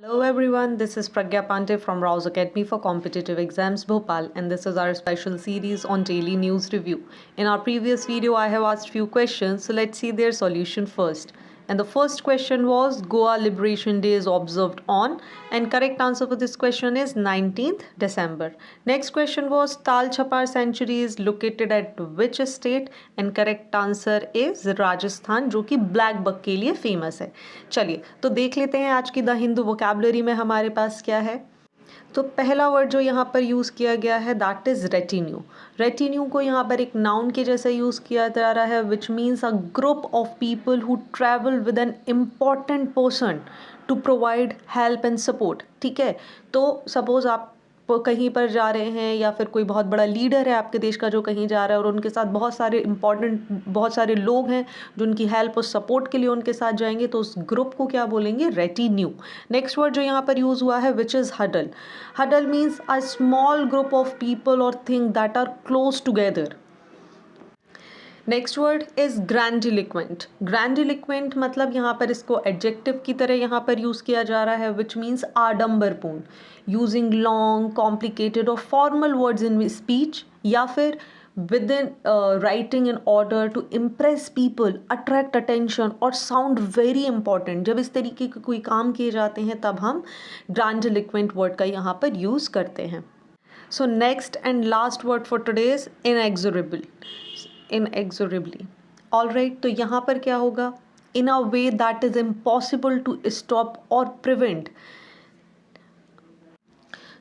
Hello everyone, this is Pragya Pandey from Rouse Academy for Competitive Exams Bhopal, and this is our special series on daily news review. In our previous video I have asked few questions, so let's see their solution first. And the first question was Goa Liberation Day is observed on, and correct answer for this question is 19th December. Next question was Tal Chapar Sanctuary is located at which state, and correct answer is Rajasthan, जो कि black buck के लिए famous है. चलिए तो देख लेते हैं आज की द हिंदू वोकैबुलरी में हमारे पास क्या है. तो पहला वर्ड जो यहाँ पर यूज़ किया गया है दैट इज़ रेटिन्यू. रेटिन्यू को यहाँ पर एक नाउन के जैसे यूज़ किया जा रहा है which means a group of people who travel with an important person to provide help and support. ठीक है, तो सपोज़ आप कहीं पर जा रहे हैं या फिर कोई बहुत बड़ा लीडर है आपके देश का जो कहीं जा रहा है और उनके साथ बहुत सारे लोग हैं जो उनकी हेल्प और सपोर्ट के लिए उनके साथ जाएंगे, तो उस ग्रुप को क्या बोलेंगे, रेटिन्यू. नेक्स्ट वर्ड जो यहाँ पर यूज़ हुआ है which is huddle. Huddle means a small group of people और thing that are close together. Next word is grandiloquent. Grandiloquent मतलब यहाँ पर इसको एडजेक्टिव की तरह यहाँ पर यूज़ किया जा रहा है विच मीन्स आडंबरपूर्ण, यूजिंग लॉन्ग कॉम्प्लिकेटेड और फॉर्मल वर्ड्स इन स्पीच या फिर with in writing in order to impress people, attract attention और साउंड वेरी इंपॉर्टेंट. जब इस तरीके के कोई काम किए जाते हैं तब हम ग्रैंडिलिक्वेंट वर्ड का यहाँ पर यूज़ करते हैं. So next and last word for today is inexorable. Inexorably. Alright, तो यहाँ पर क्या होगा, in a way that is impossible to stop और प्रिवेंट.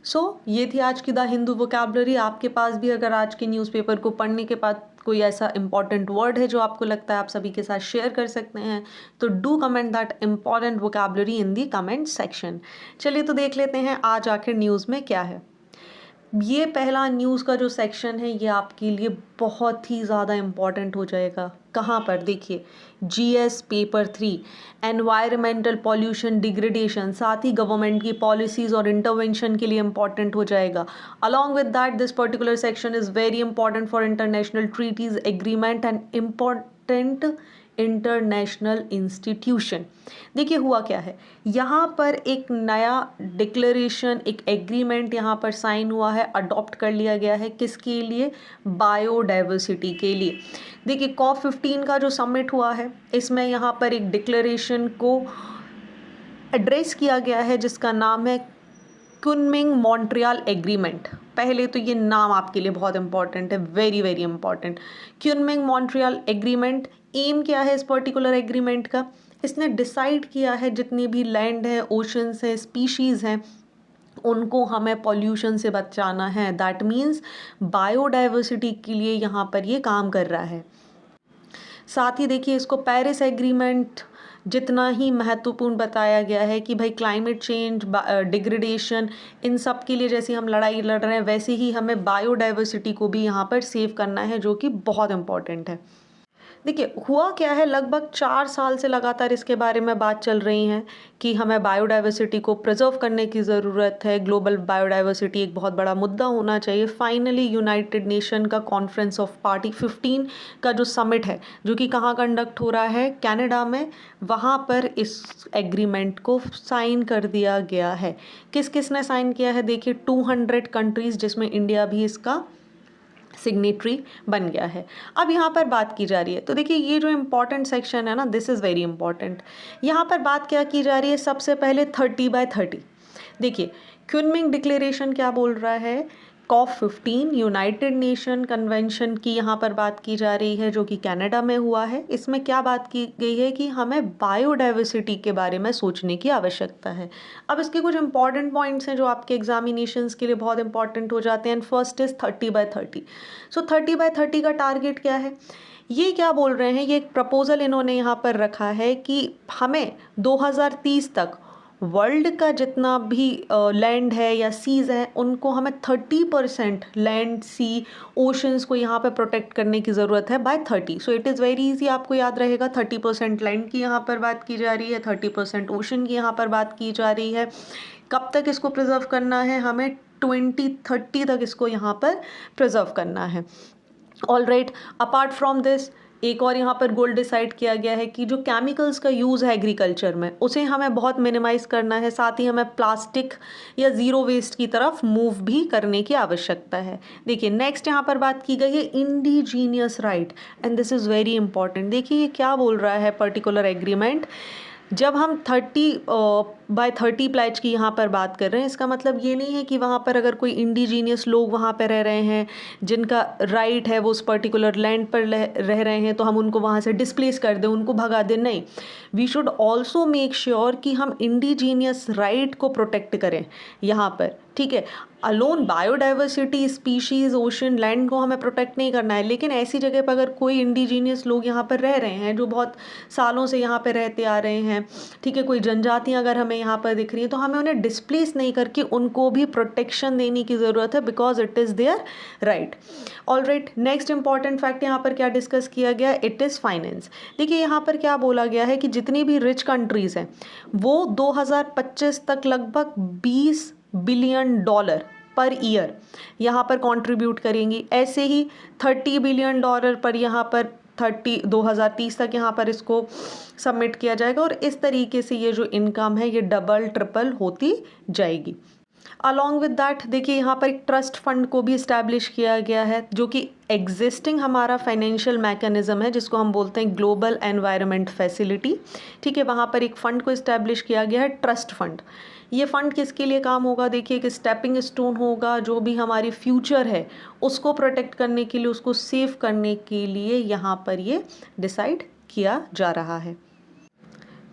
सो ये थी आज की द हिंदू वोकैबुलरी. आपके पास भी अगर आज के न्यूज़पेपर को पढ़ने के बाद कोई ऐसा इंपॉर्टेंट वर्ड है जो आपको लगता है आप सभी के साथ शेयर कर सकते हैं, तो do comment that important vocabulary in the comment section. चलिए तो देख लेते हैं आज आखिर न्यूज़ में क्या है. ये पहला न्यूज़ का जो सेक्शन है ये आपके लिए बहुत ही ज़्यादा इम्पॉर्टेंट हो जाएगा. कहाँ पर, देखिए, GS paper 3 environmental pollution degradation, साथ ही गवर्नमेंट की पॉलिसीज़ और इंटरवेंशन के लिए इम्पॉर्टेंट हो जाएगा. Along with that this particular section is very important for international treaties agreement and important international institution. देखिए हुआ क्या है, यहाँ पर एक नया डिक्लेरेशन, एक एग्रीमेंट यहाँ पर साइन हुआ है, अडॉप्ट कर लिया गया है. किसके लिए, बायोडाइवर्सिटी के लिए. देखिए COP15 का जो समिट हुआ है इसमें यहाँ पर एक डिक्लेरेशन को एड्रेस किया गया है जिसका नाम है कुनमिंग मॉन्ट्रियल एग्रीमेंट. पहले तो ये नाम आपके लिए बहुत इंपॉर्टेंट है, very very important. Kunming Montreal agreement. Aim क्या है इस पर्टिकुलर एग्रीमेंट का, इसने डिसाइड किया है जितनी भी लैंड है, ओशंस हैं, स्पीशीज़ हैं, उनको हमें पॉल्यूशन से बचाना है. दैट मीन्स बायोडाइवर्सिटी के लिए यहाँ पर ये काम कर रहा है. साथ ही देखिए इसको पेरिस एग्रीमेंट जितना ही महत्वपूर्ण बताया गया है कि भाई क्लाइमेट चेंज, डिग्रेडेशन, इन सब के लिए जैसे हम लड़ाई लड़ रहे हैं वैसे ही हमें बायोडाइवर्सिटी को भी यहाँ पर सेव करना है, जो कि बहुत इंपॉर्टेंट है. देखिए हुआ क्या है, लगभग 4 साल से लगातार इसके बारे में बात चल रही है कि हमें बायोडाइवर्सिटी को प्रिजर्व करने की ज़रूरत है. ग्लोबल बायोडाइवर्सिटी एक बहुत बड़ा मुद्दा होना चाहिए. फाइनली यूनाइटेड नेशन का कॉन्फ्रेंस ऑफ पार्टी 15 का जो समिट है, जो कि कहाँ कंडक्ट हो रहा है, कनाडा में, वहाँ पर इस एग्रीमेंट को साइन कर दिया गया है. किस किस ने साइन किया है, देखिए 200 कंट्रीज़, जिसमें इंडिया भी इसका सिग्नेटरी बन गया है. अब यहाँ पर बात की जा रही है, तो देखिए ये जो इम्पॉर्टेंट सेक्शन है ना, दिस इज़ वेरी इंपॉर्टेंट. यहाँ पर बात क्या की जा रही है, सबसे पहले 30/30. देखिए कुनमिंग डिक्लेरेशन क्या बोल रहा है, COP15 यूनाइटेड नेशन कन्वेंशन की यहाँ पर बात की जा रही है जो कि कनाडा में हुआ है. इसमें क्या बात की गई है कि हमें बायोडाइवर्सिटी के बारे में सोचने की आवश्यकता है. अब इसके कुछ इंपॉर्टेंट पॉइंट्स हैं जो आपके एग्जामिनेशंस के लिए बहुत इंपॉर्टेंट हो जाते हैं. First is 30/30. सो 30/30 का टारगेट क्या है, ये क्या बोल रहे हैं, ये एक प्रपोजल इन्होंने यहाँ पर रखा है कि हमें 2030 तक वर्ल्ड का जितना भी लैंड है या सीज़ है उनको हमें 30% लैंड, सी, ओशंस को यहाँ पे प्रोटेक्ट करने की ज़रूरत है by 30. So it is very easy, आपको याद रहेगा 30% लैंड की यहाँ पर बात की जा रही है, 30% ओशन की यहाँ पर बात की जा रही है. कब तक इसको प्रिजर्व करना है, हमें 2030 तक इसको यहाँ पर प्रिजर्व करना है. All right, apart from this एक और यहाँ पर गोल डिसाइड किया गया है कि जो केमिकल्स का यूज़ है एग्रीकल्चर में उसे हमें बहुत मिनिमाइज़ करना है, साथ ही हमें प्लास्टिक या ज़ीरो वेस्ट की तरफ मूव भी करने की आवश्यकता है। देखिए नेक्स्ट यहाँ पर बात की गई है indigenous right, and this is very important. देखिए ये क्या बोल रहा है पर्टिकुलर एग्रीमेंट, जब हम 30/30 प्लेज की यहाँ पर बात कर रहे हैं, इसका मतलब ये नहीं है कि वहाँ पर अगर कोई इंडिजीनियस लोग वहाँ पर रह रहे हैं जिनका राइट है वो उस पर्टिकुलर लैंड पर रह रहे हैं तो हम उनको वहाँ से डिस्प्लेस कर दें, उनको भगा दें, नहीं। We should also make sure कि हम इंडिजीनियस राइट को प्रोटेक्ट करें यहाँ पर, ठीक है। Alone biodiversity, species, ocean, land को हमें प्रोटेक्ट नहीं करना है, लेकिन ऐसी जगह पर अगर कोई इंडिजीनियस लोग यहाँ पर रह रहे हैं जो बहुत सालों से यहाँ पर रहते आ रहे हैं, ठीक है, कोई जनजातियाँ अगर हमें यहाँ पर दिख रही हैं तो हमें उन्हें डिस्प्लेस नहीं करके उनको भी प्रोटेक्शन देने की ज़रूरत है, because it is their right. Alright, next important fact यहाँ पर क्या डिस्कस किया गया, इट इज़ फाइनेंस। देखिए यहाँ पर क्या बोला गया है कि जितनी भी रिच कंट्रीज़ हैं वो 2025 तक लगभग $20 बिलियन पर ईयर यहाँ पर कंट्रीब्यूट करेंगी। ऐसे ही $30 बिलियन पर यहाँ पर 2030 तक यहाँ पर इसको सबमिट किया जाएगा, और इस तरीके से ये जो इनकम है ये डबल ट्रिपल होती जाएगी। अलॉन्ग विद दैट देखिए यहाँ पर एक ट्रस्ट फंड को भी इस्टेब्लिश किया गया है, जो कि एग्जिस्टिंग हमारा फाइनेंशियल मैकेनिज्म है जिसको हम बोलते हैं ग्लोबल एनवायरनमेंट फैसिलिटी, ठीक है। वहाँ पर एक फ़ंड को इस्टेब्लिश किया गया है, ट्रस्ट फंड। ये फ़ंड किसके लिए काम होगा, देखिए एक स्टेपिंग स्टोन होगा, जो भी हमारी फ्यूचर है उसको प्रोटेक्ट करने के लिए, उसको सेव करने के लिए यहाँ पर ये डिसाइड किया जा रहा है।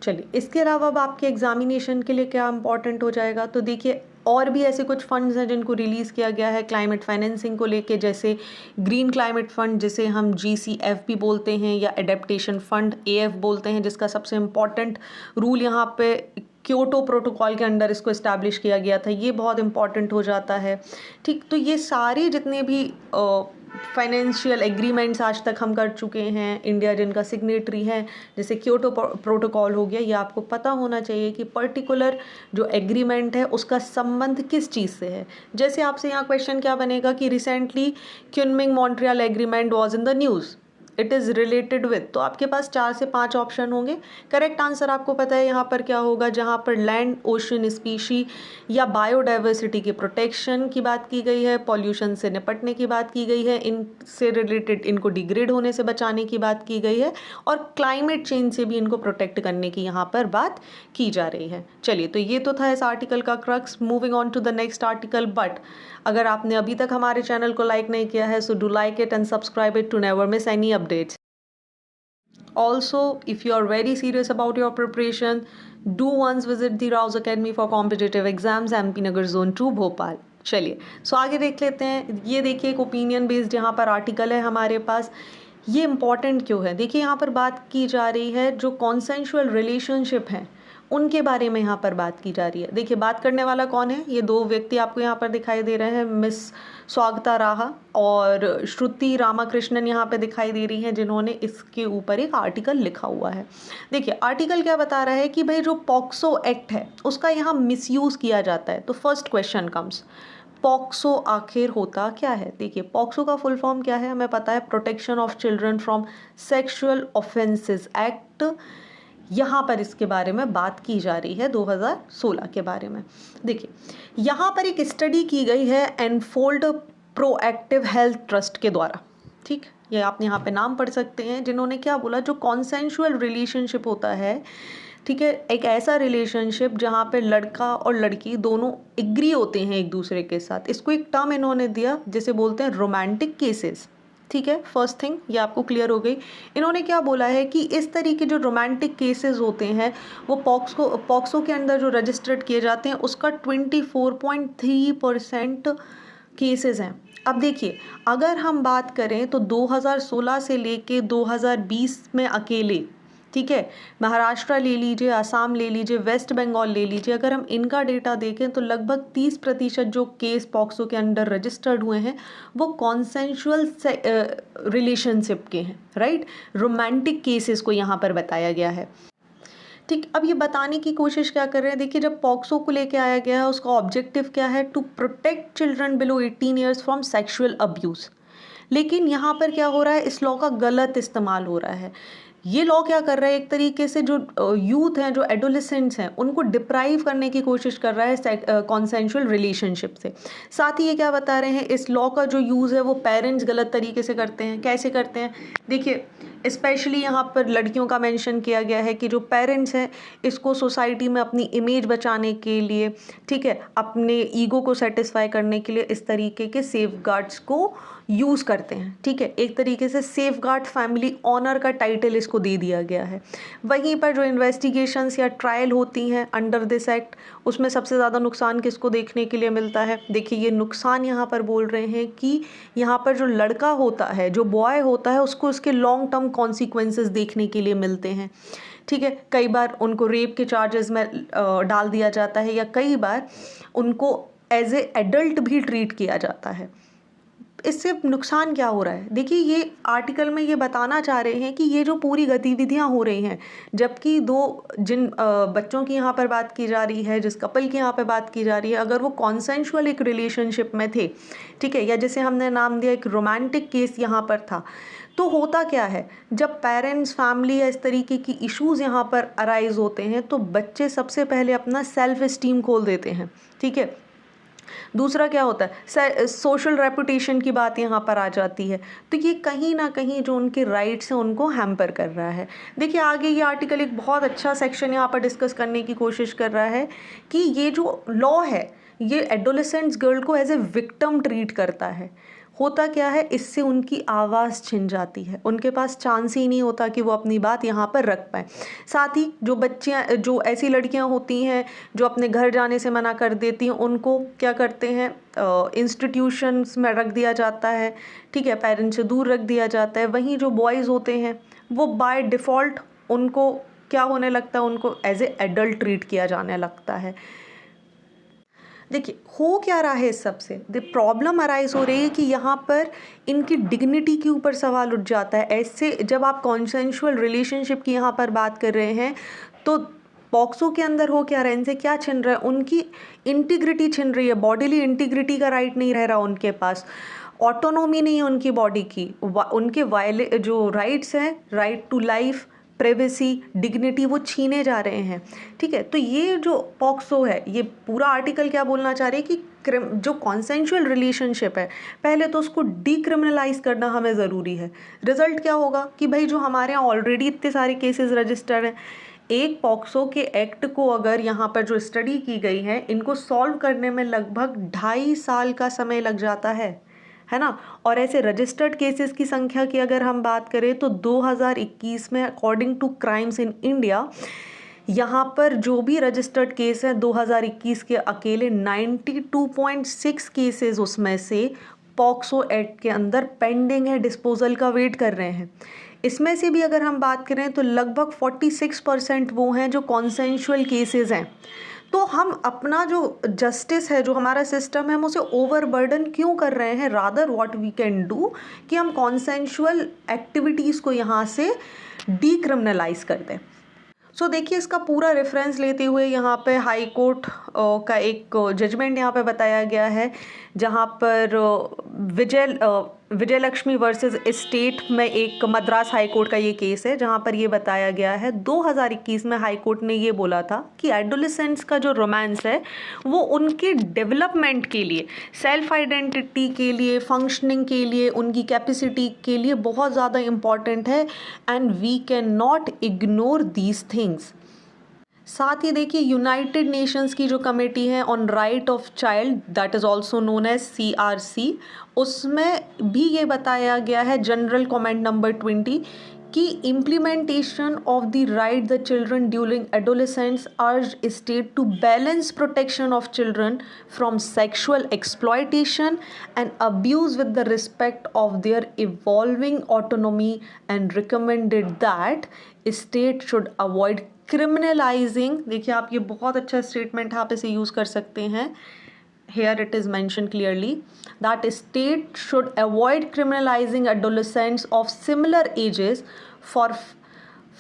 चलिए इसके अलावा अब आपके एग्जामिनेशन के लिए क्या इंपॉर्टेंट हो जाएगा, तो देखिए और भी ऐसे कुछ फंड्स हैं जिनको रिलीज़ किया गया है क्लाइमेट फाइनेंसिंग को लेके, जैसे ग्रीन क्लाइमेट फंड जिसे हम GCF भी बोलते हैं, या एडेप्टेशन फंड AF बोलते हैं, जिसका सबसे इम्पॉर्टेंट रूल यहाँ पे क्योटो प्रोटोकॉल के अंडर इसको इस्टेब्लिश किया गया था, ये बहुत इंपॉर्टेंट हो जाता है, ठीक। तो ये सारे जितने भी फाइनेंशियल एग्रीमेंट्स आज तक हम कर चुके हैं, इंडिया जिनका सिग्नेटरी है, जैसे क्योटो प्रोटोकॉल हो गया, ये आपको पता होना चाहिए कि पर्टिकुलर जो एग्रीमेंट है उसका संबंध किस चीज़ से है। जैसे आपसे यहाँ क्वेश्चन क्या बनेगा कि recently Kunming Montreal agreement was in the news, it is related with, तो आपके पास 4 से 5 ऑप्शन होंगे। करेक्ट आंसर आपको पता है यहाँ पर क्या होगा, जहाँ पर लैंड, ओशन, स्पीशी या बायोडाइवर्सिटी के प्रोटेक्शन की बात की गई है, पॉल्यूशन से निपटने की बात की गई है, इनसे रिलेटेड इनको डिग्रेड होने से बचाने की बात की गई है, और क्लाइमेट चेंज से भी इनको प्रोटेक्ट करने की यहाँ पर बात की जा रही है। चलिए तो ये तो था इस आर्टिकल का crux. Moving on to the next article, but अगर आपने अभी तक हमारे चैनल को लाइक नहीं किया है, so do like it and subscribe it to never miss any updates. Also, if you are very serious about your preparation, do once visit the Rouse Academy for competitive exams, MP Nagar Zone 2 Bhopal. चलिए सो आगे देख लेते हैं। ये देखिए एक opinion based यहाँ पर आर्टिकल है हमारे पास। ये इम्पॉर्टेंट क्यों है, देखिए यहाँ पर बात की जा रही है जो कॉन्सेंशुअल रिलेशनशिप हैं उनके बारे में यहाँ पर बात की जा रही है। देखिए बात करने वाला कौन है, ये 2 व्यक्ति आपको यहाँ पर दिखाई दे रहे हैं, मिस स्वागता राहा और श्रुति रामाकृष्णन यहाँ पे दिखाई दे रही हैं, जिन्होंने इसके ऊपर एक आर्टिकल लिखा हुआ है। देखिए आर्टिकल क्या बता रहा है कि भाई जो पॉक्सो एक्ट है उसका यहाँ मिसयूज़ किया जाता है। तो फर्स्ट क्वेश्चन कम्स, पॉक्सो आखिर होता क्या है। देखिए पॉक्सो का फुल फॉर्म क्या है, हमें पता है, protection of children from sexual offences act. यहाँ पर इसके बारे में बात की जा रही है 2016 के बारे में। देखिए यहाँ पर एक स्टडी की गई है एनफोल्ड प्रोएक्टिव हेल्थ ट्रस्ट के द्वारा, ठीक, ये आप यहाँ पे नाम पढ़ सकते हैं, जिन्होंने क्या बोला, जो कॉन्सेंशुअल रिलेशनशिप होता है, ठीक है, एक ऐसा रिलेशनशिप जहाँ पे लड़का और लड़की दोनों एग्री होते हैं एक दूसरे के साथ, इसको एक टर्म इन्होंने दिया जिसे बोलते हैं रोमांटिक केसेस, ठीक है। फर्स्ट थिंग ये आपको क्लियर हो गई। इन्होंने क्या बोला है कि इस तरीके जो रोमांटिक केसेस होते हैं वो पॉक्सो के अंदर जो रजिस्टर्ड किए जाते हैं उसका 24.3% केसेस हैं। अब देखिए अगर हम बात करें तो 2016 से लेके 2020 में अकेले, ठीक है, महाराष्ट्र ले लीजिए, आसाम ले लीजिए, वेस्ट बंगाल ले लीजिए, अगर हम इनका डेटा देखें तो लगभग 30% जो केस पॉक्सो के अंडर रजिस्टर्ड हुए हैं वो कॉन्सेंशुअल रिलेशनशिप के हैं, राइट, रोमांटिक केसेस को यहाँ पर बताया गया है, ठीक। अब ये बताने की कोशिश क्या कर रहे हैं, देखिए जब पॉक्सो को लेके आया गया है उसका ऑब्जेक्टिव क्या है, to protect children below 18 years from sexual abuse. लेकिन यहाँ पर क्या हो रहा है, इस लॉ का गलत इस्तेमाल हो रहा है। ये लॉ क्या कर रहा है, एक तरीके से जो यूथ हैं, जो एडोलेसेंट्स हैं, उनको डिप्राइव करने की कोशिश कर रहा है कॉन्सेंशुअल रिलेशनशिप से। साथ ही ये क्या बता रहे हैं, इस लॉ का जो यूज़ है वो पेरेंट्स गलत तरीके से करते हैं। कैसे करते हैं, देखिए स्पेशली यहाँ पर लड़कियों का मेंशन किया गया है कि जो पेरेंट्स हैं इसको सोसाइटी में अपनी इमेज बचाने के लिए, ठीक है, अपने ईगो को सेटिस्फाई करने के लिए इस तरीके के सेफगार्ड्स को यूज़ करते हैं। ठीक है, एक तरीके से सेफगार्ड फैमिली ऑनर का टाइटल इसको दे दिया गया है। वहीं पर जो इन्वेस्टिगेशंस या ट्रायल होती हैं अंडर दिस एक्ट, उसमें सबसे ज़्यादा नुकसान किसको देखने के लिए मिलता है, देखिए ये नुकसान यहाँ पर बोल रहे हैं कि यहाँ पर जो लड़का होता है, जो बॉय होता है, उसको उसके लॉन्ग टर्म कॉन्सिक्वेंसेस देखने के लिए मिलते हैं। ठीक है, कई बार उनको रेप के चार्जेस में डाल दिया जाता है, या कई बार उनको एज ए एडल्ट भी ट्रीट किया जाता है। इससे नुकसान क्या हो रहा है, देखिए ये आर्टिकल में ये बताना चाह रहे हैं कि ये जो पूरी गतिविधियां हो रही हैं, जबकि जिन बच्चों की यहाँ पर बात की जा रही है, जिस कपल की यहाँ पर बात की जा रही है, अगर वो कॉन्सेंशुअल एक रिलेशनशिप में थे, ठीक है, या जैसे हमने नाम दिया एक रोमांटिक केस यहाँ पर था, तो होता क्या है, जब पेरेंट्स, फैमिली या इस तरीके की इश्यूज़ यहाँ पर अराइज होते हैं तो बच्चे सबसे पहले अपना सेल्फ एस्टीम खोल देते हैं। ठीक है, दूसरा क्या होता है, सोशल रेपुटेशन की बात यहाँ पर आ जाती है, तो ये कहीं ना कहीं जो उनके राइट्स हैं उनको हैम्पर कर रहा है। देखिए आगे ये आर्टिकल एक बहुत अच्छा सेक्शन यहाँ पर डिस्कस करने की कोशिश कर रहा है कि ये जो लॉ है ये एडोलेसेंट्स गर्ल को एज ए विक्टिम ट्रीट करता है। होता क्या है, इससे उनकी आवाज़ छिन जाती है, उनके पास चांस ही नहीं होता कि वो अपनी बात यहाँ पर रख पाएँ। साथ ही जो बच्चियाँ, जो ऐसी लड़कियाँ होती हैं जो अपने घर जाने से मना कर देती हैं, उनको क्या करते हैं, इंस्टीट्यूशंस में रख दिया जाता है। ठीक है, पेरेंट्स से दूर रख दिया जाता है। वहीं जो बॉयज़ होते हैं वो बाय डिफ़ॉल्ट उनको क्या होने लगता है, उनको एज ए एडल्ट ट्रीट किया जाने लगता है। देखिए हो क्या रहा है, इस सब से द प्रॉब्लम अराइज हो रही है कि यहाँ पर इनकी डिग्निटी के ऊपर सवाल उठ जाता है। ऐसे जब आप कॉन्सेंशुअल रिलेशनशिप की यहाँ पर बात कर रहे हैं तो पॉक्सो के अंदर हो क्या रहा है, इनसे क्या छिन रहा है, उनकी इंटीग्रिटी छिन रही है, बॉडीली इंटीग्रिटी का राइट नहीं रह रहा उनके पास, ऑटोनोमी नहीं है उनकी बॉडी की, उनके जो राइट्स हैं, right to life, privacy, dignity, वो छीने जा रहे हैं। ठीक है, तो ये जो पॉक्सो है, ये पूरा आर्टिकल क्या बोलना चाह रहे हैं कि जो कॉन्सेंशुअल रिलेशनशिप है पहले तो उसको डीक्रिमिनलाइज करना हमें ज़रूरी है। रिजल्ट क्या होगा कि भाई जो हमारे यहाँ ऑलरेडी इतने सारे केसेस रजिस्टर्ड हैं, एक पॉक्सो के एक्ट को अगर यहाँ पर जो स्टडी की गई है, इनको सॉल्व करने में लगभग 2.5 साल का समय लग जाता है ना। और ऐसे रजिस्टर्ड केसेस की संख्या की अगर हम बात करें तो 2021 में according to crimes in India, यहाँ पर जो भी रजिस्टर्ड केस है 2021 के अकेले 92.6 केसेस उसमें से पॉक्सो एक्ट के अंदर पेंडिंग है, डिस्पोजल का वेट कर रहे हैं। इसमें से भी अगर हम बात करें तो लगभग 46% वो हैं जो कॉन्सेंशुअल केसेस हैं। तो हम अपना जो जस्टिस है, जो हमारा सिस्टम है, हम उसे ओवरबर्डन क्यों कर रहे हैं। Rather what we can do कि हम कॉन्सेंशुअल एक्टिविटीज़ को यहाँ से डीक्रिमिनलाइज कर दें। सो देखिए इसका पूरा रेफरेंस लेते हुए यहाँ पे हाई कोर्ट का एक जजमेंट यहाँ पे बताया गया है, जहाँ पर विजयलक्ष्मी वर्सेस स्टेट में एक मद्रास हाई कोर्ट का ये केस है, जहाँ पर ये बताया गया है 2021 में हाई कोर्ट ने ये बोला था कि एडोलेसेंट्स का जो रोमांस है वो उनके डेवलपमेंट के लिए, सेल्फ आइडेंटिटी के लिए, फंक्शनिंग के लिए, उनकी कैपेसिटी के लिए बहुत ज़्यादा इम्पॉर्टेंट है and we can not ignore these things. साथ ही देखिए यूनाइटेड नेशंस की जो कमेटी है on right of child, that is also known as CRC, उसमें भी ये बताया गया है जनरल कमेंट नंबर 20 कि implementation of the right the children during adolescence urge state to balance protection of children from sexual exploitation and abuse with the respect of their evolving autonomy and recommended that state should avoid criminalising. देखिए आप ये बहुत अच्छा statement आप इसे use कर सकते हैं। Here it is mentioned clearly that state should avoid criminalizing adolescents of similar ages for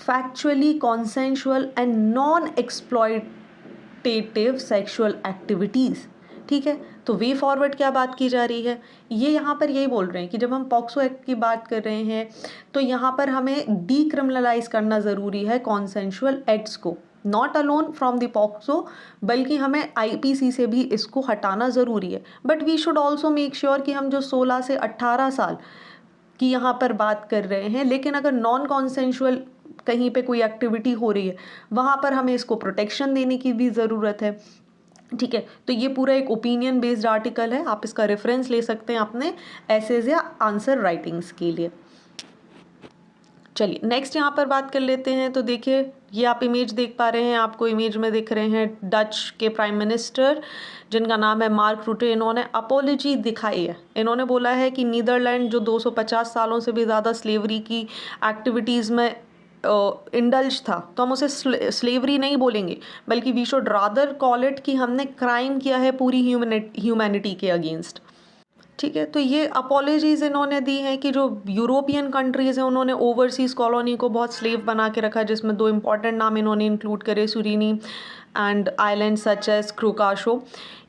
factually consensual and non-exploitative sexual activities। ठीक है, तो वे फॉरवर्ड क्या बात की जा रही है, ये यहाँ पर यही बोल रहे हैं कि जब हम पॉक्सो एक्ट की बात कर रहे हैं तो यहाँ पर हमें डीक्रिमिनलाइज करना ज़रूरी है कॉन्सेंशुअल एक्ट्स को, not alone from the POCSO, बल्कि हमें आईपीसी से भी इसको हटाना ज़रूरी है। But we should also make sure कि हम जो 16 से 18 साल की यहाँ पर बात कर रहे हैं, लेकिन अगर नॉन कॉन्सेंशुअल कहीं पे कोई एक्टिविटी हो रही है वहाँ पर हमें इसको प्रोटेक्शन देने की भी ज़रूरत है। ठीक है, तो ये पूरा एक ओपिनियन बेस्ड आर्टिकल है, आप इसका रेफरेंस ले सकते हैं अपने एसेज या आंसर राइटिंग्स के लिए। चलिए नेक्स्ट यहाँ पर बात कर लेते हैं। तो देखिए ये आप इमेज देख पा रहे हैं, आपको इमेज में दिख रहे हैं डच के प्राइम मिनिस्टर जिनका नाम है मार्क रूटे। इन्होंने अपोलॉजी दिखाई है, इन्होंने बोला है कि नीदरलैंड जो 250 सालों से भी ज़्यादा स्लेवरी की एक्टिविटीज़ में इंडल्ज था, तो हम उसे स्लेवरी नहीं बोलेंगे, बल्कि we should rather call it कि हमने क्राइम किया है पूरी ह्यूमैनिटी के अगेंस्ट। ठीक है, तो ये अपॉलॉजीज इन्होंने दी हैं कि जो यूरोपियन कंट्रीज़ हैं उन्होंने ओवरसीज़ कॉलोनी को बहुत स्लेव बना के रखा, जिसमें 2 इंपॉर्टेंट नाम इन्होंने इंक्लूड करे, सुरीनी एंड आइलैंड सच एज क्रोकाशो।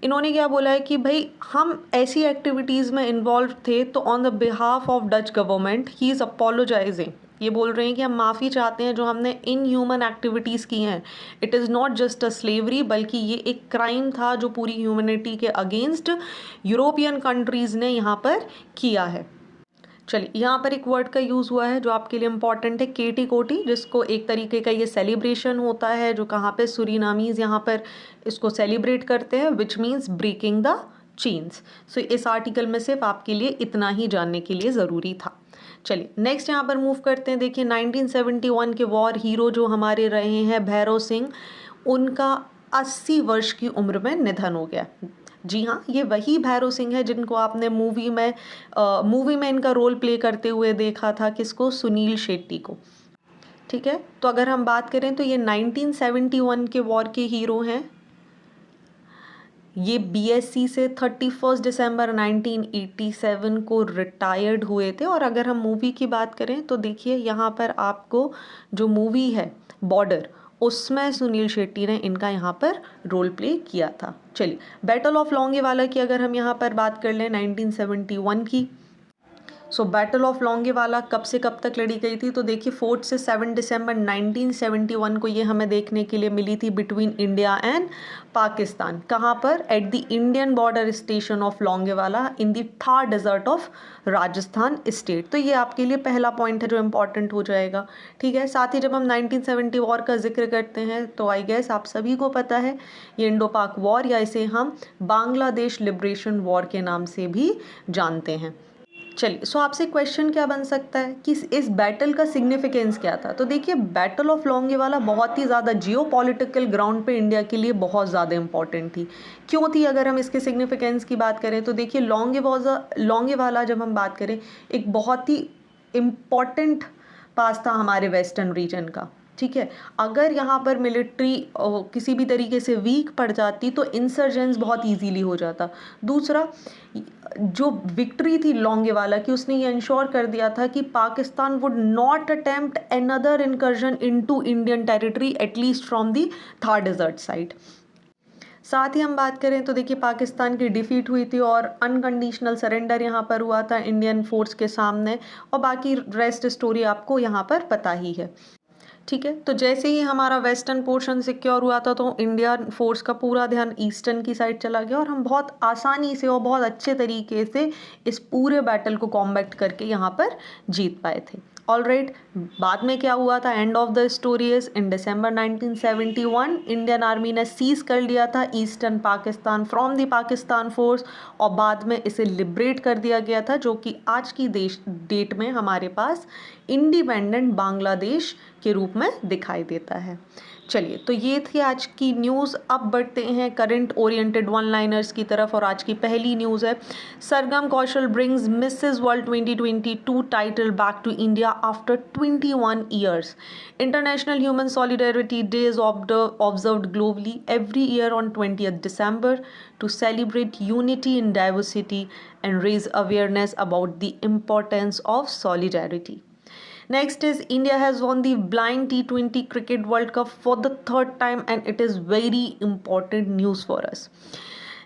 इन्होंने क्या बोला है कि भाई हम ऐसी एक्टिविटीज़ में इन्वॉल्व थे, तो on the behalf of Dutch government he is apologising, ये बोल रहे हैं कि हम माफ़ी चाहते हैं जो हमने इन ह्यूमन एक्टिविटीज़ की हैं। It is not just a slavery, बल्कि ये एक क्राइम था जो पूरी ह्यूमैनिटी के अगेंस्ट यूरोपियन कंट्रीज़ ने यहाँ पर किया है। चलिए यहाँ पर एक वर्ड का यूज़ हुआ है जो आपके लिए इम्पॉर्टेंट है, केटी कोटी, जिसको एक तरीके का ये सेलिब्रेशन होता है जो कहाँ पे सूरीनामीज़ यहाँ पर इसको सेलिब्रेट करते हैं, which means breaking the chains. So इस आर्टिकल में सिर्फ आपके लिए इतना ही जानने के लिए ज़रूरी था। चलिए नेक्स्ट यहाँ पर मूव करते हैं। देखिए 1971 के वॉर हीरो जो हमारे रहे हैं भैरव सिंह, उनका 80 वर्ष की उम्र में निधन हो गया। जी हाँ, ये वही भैरव सिंह है जिनको आपने मूवी में इनका रोल प्ले करते हुए देखा था, किसको, सुनील शेट्टी को। ठीक है, तो अगर हम बात करें तो ये 1971 के वॉर के हीरो हैं। ये बीएससी से 31 दिसंबर 1987 को रिटायर्ड हुए थे। और अगर हम मूवी की बात करें तो देखिए यहाँ पर आपको जो मूवी है बॉर्डर, उसमें सुनील शेट्टी ने इनका यहाँ पर रोल प्ले किया था। चलिए बैटल ऑफ लोंगेवाला की अगर हम यहाँ पर बात कर लें 1971 की, सो बैटल ऑफ लोंगेवाला कब से कब तक लड़ी गई थी, तो देखिए 4 से 7 दिसंबर 1971 को ये हमें देखने के लिए मिली थी बिटवीन इंडिया एंड पाकिस्तान। कहाँ पर, at the Indian border station of Longewala in the Thar desert of Rajasthan state. तो ये आपके लिए पहला पॉइंट है जो इम्पॉर्टेंट हो जाएगा। ठीक है, साथ ही जब हम 1970 वॉर का जिक्र करते हैं तो आई गेस आप सभी को पता है ये इंडो पाक वॉर, या इसे हम बांग्लादेश लिबरेशन वॉर के नाम से भी जानते हैं। चलिए, सो आपसे क्वेश्चन क्या बन सकता है कि इस बैटल का सिग्निफिकेंस क्या था। तो देखिए बैटल ऑफ लोंगेवाला बहुत ही ज़्यादा जियो पॉलिटिकल ग्राउंड पे इंडिया के लिए बहुत ज़्यादा इंपॉर्टेंट थी। क्यों थी, अगर हम इसके सिग्निफिकेंस की बात करें तो देखिए लोंगेवाला जब हम बात करें एक बहुत ही इम्पॉर्टेंट पास था हमारे वेस्टर्न रीजन का। ठीक है, अगर यहाँ पर मिलिट्री किसी भी तरीके से वीक पड़ जाती तो इंसर्जेंस बहुत इजीली हो जाता। दूसरा, जो विक्ट्री थी लोंगेवाला की, उसने ये इंश्योर कर दिया था कि Pakistan would not attempt another incursion into Indian territory at least from the Thar desert side. साथ ही हम बात करें तो देखिए पाकिस्तान की डिफीट हुई थी और अनकंडीशनल सरेंडर यहाँ पर हुआ था इंडियन फोर्स के सामने, और बाकी रेस्ट स्टोरी आपको यहाँ पर पता ही है। ठीक है, तो जैसे ही हमारा वेस्टर्न पोर्शन सिक्योर हुआ था तो इंडियन फोर्स का पूरा ध्यान ईस्टर्न की साइड चला गया और हम बहुत आसानी से और बहुत अच्छे तरीके से इस पूरे बैटल को कॉम्बैक्ट करके यहाँ पर जीत पाए थे। ऑलराइट, बाद में क्या हुआ था, end of the story is in December 1971 Indian army ने सीज कर लिया था eastern Pakistan from the Pakistan force, और बाद में इसे लिबरेट कर दिया गया था, जो कि आज की डेट में हमारे पास इंडिपेंडेंट बांग्लादेश के रूप में दिखाई देता है। चलिए, तो ये थी आज की न्यूज़। अब बढ़ते हैं करंट ओरिएंटेड वन लाइनर्स की तरफ, और आज की पहली न्यूज़ है Sargam Kaushal brings Mrs World 2022 title back to India after 21 years. International human solidarity day is observed globally every year on 20th December to celebrate unity in diversity and raise awareness about the importance of solidarity. Next is India has won the Blind T20 Cricket World Cup for the third time, and it is very important news for us.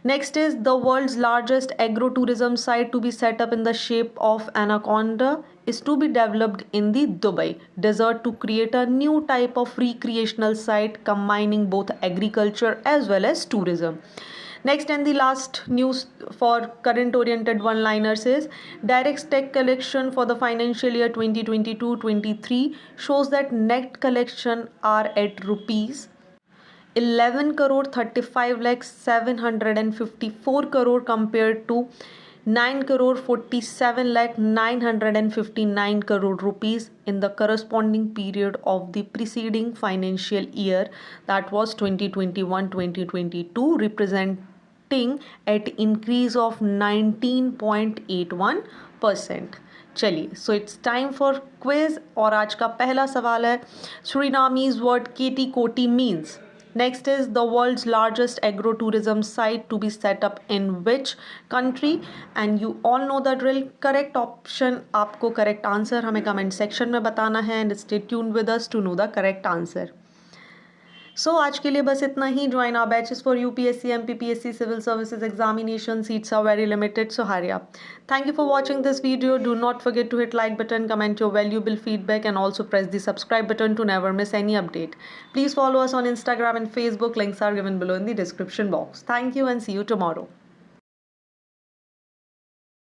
Next is the world's largest agro-tourism site to be set up in the shape of anaconda is to be developed in the Dubai desert to create a new type of recreational site combining both agriculture as well as tourism. Next and the last news for current oriented one liners is Direct's tech collection for the financial year 2022-23 shows that net collection are at rupees 11 crore 35 lakh 754 crore compared to 9 crore 47 lakh 959 crore rupees in the corresponding period of the preceding financial year, that was 2021-2022, representing at increase of 19.81%. चलिए, so it's time for quiz और आज का पहला सवाल है सुरिनामीज word केटी कोटी means. Next is the world's largest agro-tourism site to be set up in which country? And you all know the drill. Correct option आपको correct answer हमें comment section में बताना है and stay tuned with us to know the correct answer. So आज के लिए बस इतना ही. Join our batches for UPSC, MPPSC, Civil Services examination. Seats are very limited, so hurry up. Thank you for watching this video. Do not forget to hit like button, comment your valuable feedback and also press the subscribe button to never miss any update. Please follow us on Instagram and Facebook. Links are given below in the description box. Thank you and see you tomorrow.